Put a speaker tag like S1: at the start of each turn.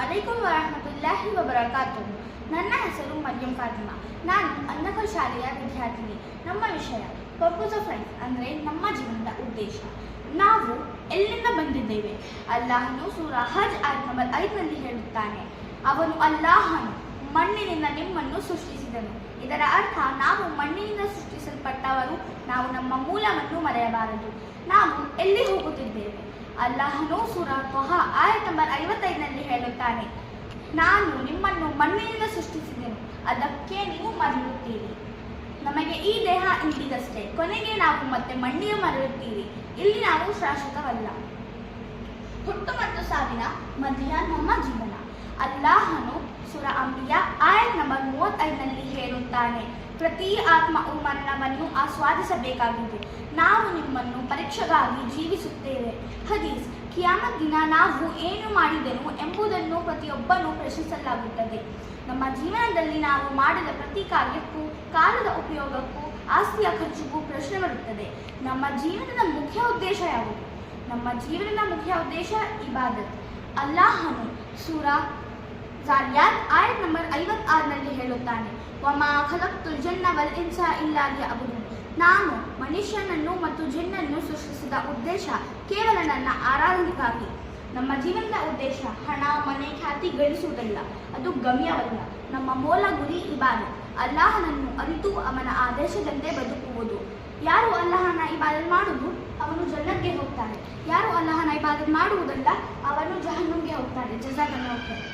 S1: ಅಲೈಕುಂ ವರಹಮತುಲ್ಲಾಹಿ ವಬರಕಾತುಹು. ನನ್ನ ಹೆಸರು ಮರಿಯಂ ಫಾತಿಮಾ. ನಾನು ಅನ್ನಕಲ್ ಶಾಲೆಯ ವಿದ್ಯಾರ್ಥಿನಿ. ನಮ್ಮ ವಿಷಯ ಪರ್ಪಸ್ ಆಫ್ ಲೈಫ್ ಅಂದರೆ ನಮ್ಮ ಜೀವನದ ಉದ್ದೇಶ. ನಾವು ಎಲ್ಲಿಂದ ಬಂದಿದ್ದೇವೆ? ಅಲ್ಲಾಹನು ಸೂರಾ ಹಜ್ ಆಯತ್ ನಂಬರ್ 5ನಲ್ಲಿ ಹೇಳುತ್ತಾನೆ, ಅವನು ಅಲ್ಲಾಹನು ಮಣ್ಣಿನಿಂದ ನಿಮ್ಮನ್ನು ಸೃಷ್ಟಿಸಿದನು. ಇದರ ಅರ್ಥ ನಾವು ಮಣ್ಣಿನಿಂದ ಸೃಷ್ಟಿಸಲ್ಪಟ್ಟವರು. ನಾವು ನಮ್ಮ ಮೂಲವನ್ನು ಮರೆಯಬಾರದು. ನಾವು ಎಲ್ಲಿ ಹೋಗುತ್ತಿದ್ದೇವೆ? ಅಲ್ಲಾಹನು ಸೂರಾ ತ್ವಹ ಆಯತ್ ನಂಬರ್ 55ನಲ್ಲಿ ಹೇಳುತ್ತಾನೆ, ನಾನು ನಿಮ್ಮನ್ನು ಮಣ್ಣಿನಿಂದ ಸೃಷ್ಟಿಸಿದೆನು, ಅದಕ್ಕೆ ನೀವು ಮರೆಯುತ್ತೀರಿ. ನಮಗೆ ಈ ದೇಹ ಇಂದಿಗಷ್ಟೇ, ಕೊನೆಗೆ ನಾವು ಮತ್ತೆ ಮಣ್ಣಿಗೆ ಮರೆಯುತ್ತೀರಿ. ಇಲ್ಲಿ ನಾವು ಶಾಶ್ವತವಲ್ಲ. ಹುಟ್ಟು ಮತ್ತು ಸಾವಿನ ಮಧ್ಯ ನಮ್ಮ ಜೀವನ. ಅಲ್ಲಾಹನು ಸೂರಾ ಅಂಬಿಯಾ ಆಯತ್ ನಂಬರ್ 35ನಲ್ಲಿ ಹೇಳುತ್ತಾನೆ, ಪ್ರತಿ ಆತ್ಮವು ಮರಣವನ್ನು ಆಸ್ವಾದಿಸಬೇಕಾಗಿದೆ. ನಾವು ನಿಮ್ಮನ್ನು ಪರೀಕ್ಷೆಗಾಗಿ ಜೀವಿಸುತ್ತೇವೆ. ಹದೀಸ್, ಕಿಯಾಮತ್ ದಿನ ನಾವು ಏನು ಮಾಡಿದೆನು ಎಂಬುದನ್ನು ಪ್ರತಿಯೊಬ್ಬನೂ ಪ್ರಶ್ನಿಸಲಾಗುತ್ತದೆ. ನಮ್ಮ ಜೀವನದಲ್ಲಿ ನಾವು ಮಾಡಿದ ಪ್ರತಿ ಕಾರ್ಯಕ್ಕೂ, ಕಾಲದ ಉಪಯೋಗಕ್ಕೂ, ಆಸ್ತಿಯ ಖರ್ಚಿಗೂ ಪ್ರಶ್ನೆ ಬರುತ್ತದೆ. ನಮ್ಮ ಜೀವನದ ಮುಖ್ಯ ಉದ್ದೇಶ ಯಾವುದು? ನಮ್ಮ ಜೀವನದ ಮುಖ್ಯ ಉದ್ದೇಶ ಇಬಾದತ್. ಅಲ್ಲಾಹನು ಸೂರಾ ಜಾರಿಯಾತ್ ಆಯತ್ ನಂಬರ್ 56ನಲ್ಲಿ ಹೇಳುತ್ತಾನೆ, ವಮಾ ಖಲಕ್ತುಲ್ ಜನ್ನ ವಲ್ ಇನ್ಸ ಇಲ್ಲಾ ಲಿಯಅಬುದೂನ್. ನಾನು ಮನುಷ್ಯನನ್ನು ಮತ್ತು ಜಿನ್ನನ್ನು ಸೃಷ್ಟಿಸಿದ ಉದ್ದೇಶ ಕೇವಲ ನನ್ನ ಆರಾಧನೆಗಾಗಿ. ನಮ್ಮ ಜೀವನದ ಉದ್ದೇಶ ಹಣ, ಮನೆ, ಖ್ಯಾತಿ ಗಳಿಸುವುದಲ್ಲ, ಅದು ಗಮ್ಯವಲ್ಲ. ನಮ್ಮ ಮೂಲ ಗುರಿ ಇಬಾದತ್. ಅಲ್ಲಾಹನನ್ನು ಅರಿತು ಅವನ ಆದೇಶದಂತೆ ಬದುಕುವುದು. ಯಾರು ಅಲ್ಲಾಹನ ಇಬಾದತ್ ಮಾಡುವುದು ಅವನು ಜನ್ನತ್ಗೆ ಹೋಗ್ತಾನೆ. ಯಾರು ಅಲ್ಲಾಹನ ಇಬಾದತ್ ಮಾಡುವುದಲ್ಲ ಅವನು ಜಹನ್ನಂಗೆ ಹೋಗ್ತಾನೆ. ಜಜಾಕಲ್ಲಾಹು ಖೈರ್.